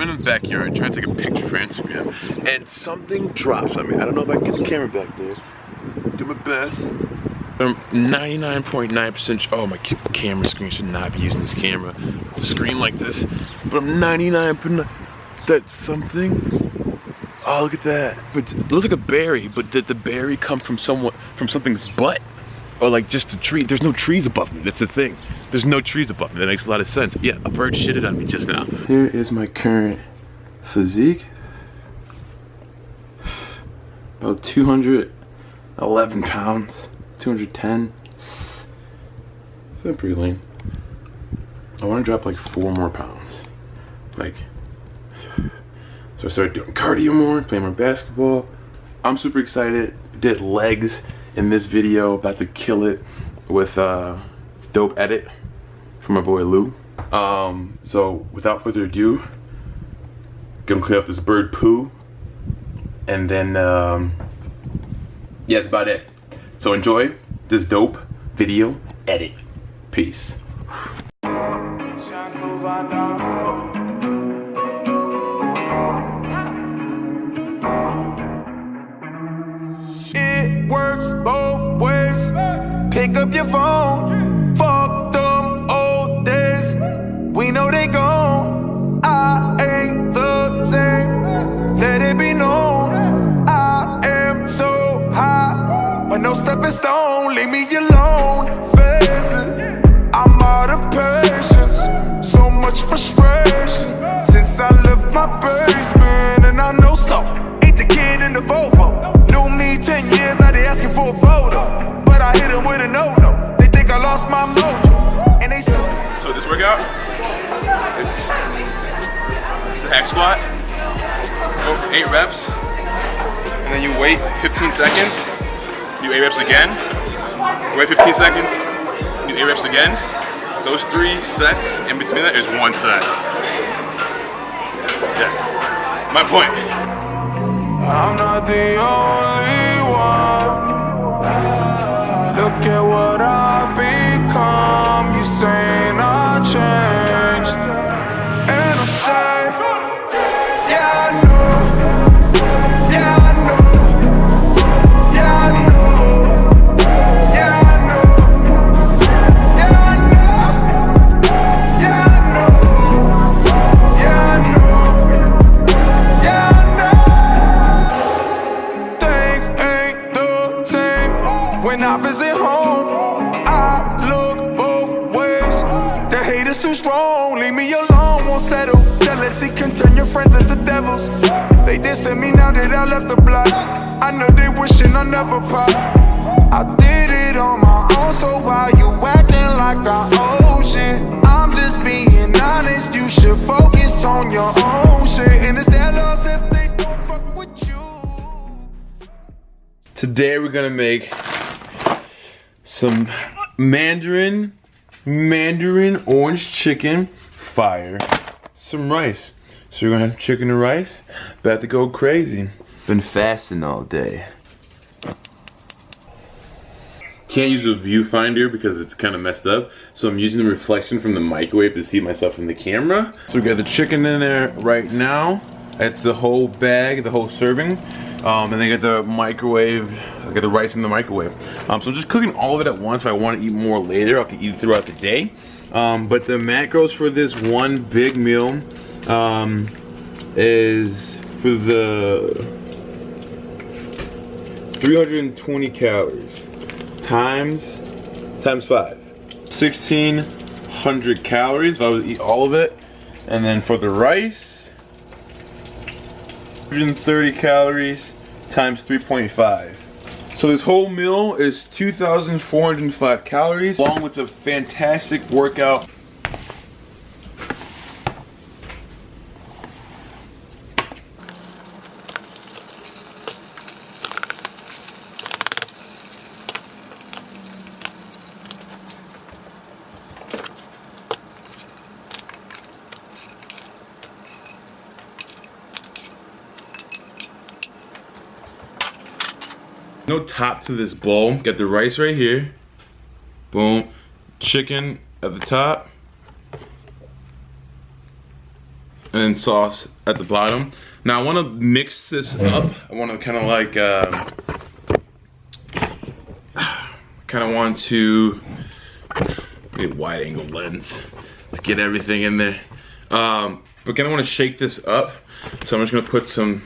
I'm in the backyard trying to take a picture for Instagram, and something drops on me. I don't know if I can get the camera back there. Do my best. I'm 99.9% oh, my camera screen should not be using this camera. The screen like this, but I'm 99.9%. That's something. Oh, look at that. But it looks like a berry, but did the berry come from something's butt? Or like just a tree? There's no trees above me, that's the thing. There's no trees above me, that makes a lot of sense. Yeah, a bird shitted on me just now. Here is my current physique. About 211 pounds, 210. Feeling pretty lean. I wanna drop like 4 more pounds. So I started doing cardio more, playing more basketball. I'm super excited. Did legs in this video, about to kill it with dope edit from my boy Lou. So without further ado, gonna clean off this bird poo, and then yeah, that's about it. So enjoy this dope video edit. Peace. Both ways. Pick up your phone. Fuck them old days. We know they gone. I ain't the same. Let it be known. I am so high, but no stepping stone. Leave me alone. Facing, I'm out of patience. So much frustration since I left my basement, and I know so. Ain't the kid in the Volvo. Knew me 10 years, now they asking for a photo. But I hit them with a no-no. They think I lost my mojo. And they still. So this workout, it's a hack squat. Go for 8 reps. And then you wait 15 seconds. Do 8 reps again. Wait 15 seconds. Do 8 reps again. Those 3 sets, in between that is 1 set. Yeah. My point. I'm not the only one. Look at what I've become. You saying I changed, and I say, yeah, I know. Yeah, I know. Yeah, I know. Yeah, I know. Yeah, I know. Yeah, I know. Yeah, I know. Yeah, I know. Things ain't the same when I visit home. I look both ways. The hate is too strong. Leave me alone, won't settle. Jealousy can turn your friends into devils. They dissing me now that I left the block. I know they wishing I never popped. I did it on my own, so why you acting like I owe shit? I'm just being honest. You should focus on your own shit, and it's their loss if they don't fuck with you. Today we're gonna make some mandarin orange chicken, fire, some rice. So we're gonna have chicken and rice, about to go crazy. Been fasting all day. Can't use a viewfinder because it's kind of messed up, so I'm using the reflection from the microwave to see myself in the camera. So we got the chicken in there right now. That's the whole bag, the whole serving. And then I got the microwave, I got the rice in the microwave. So I'm just cooking all of it at once. If I want to eat more later, I can eat it throughout the day. But the macros for this one big meal is for the 320 calories times 5. 1,600 calories if I was to eat all of it. And then for the rice, 130 calories times 3.5. So this whole meal is 2,405 calories, along with a fantastic workout. No top to this bowl. Got the rice right here. Boom. Chicken at the top. And and sauce at the bottom. Now I want to mix this up. I want to kind of like, get a wide angle lens to get everything in there. But kind of want to shake this up. So I'm just gonna put some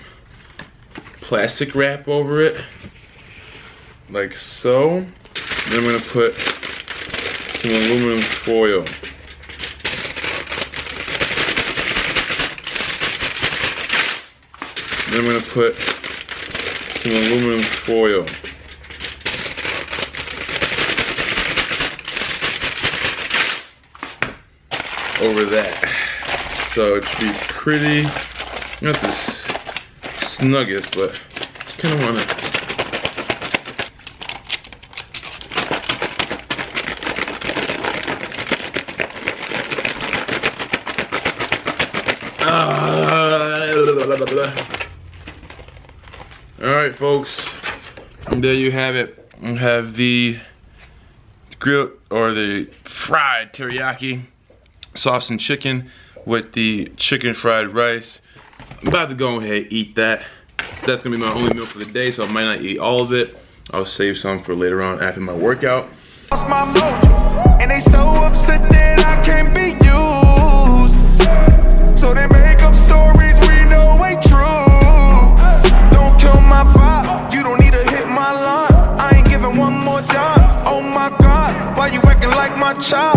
plastic wrap over it, like so. Then I'm gonna put some aluminum foil. Then I'm gonna put some aluminum foil. Over that. So it should be pretty, not the snuggest, but kind of want to. Alright folks, and there you have it. We have the grilled or the fried teriyaki sauce and chicken with the chicken fried rice. I'm about to go ahead and eat that. That's gonna be my only meal for the day, so I might not eat all of it. I'll save some for later on after my workout. Lost my mojo, and they so upset that I can't be used. So they make up stories we know ain't true. Don't kill my vibe, you don't need to hit my line. I ain't giving one more dime. Oh my God, why you acting like my child?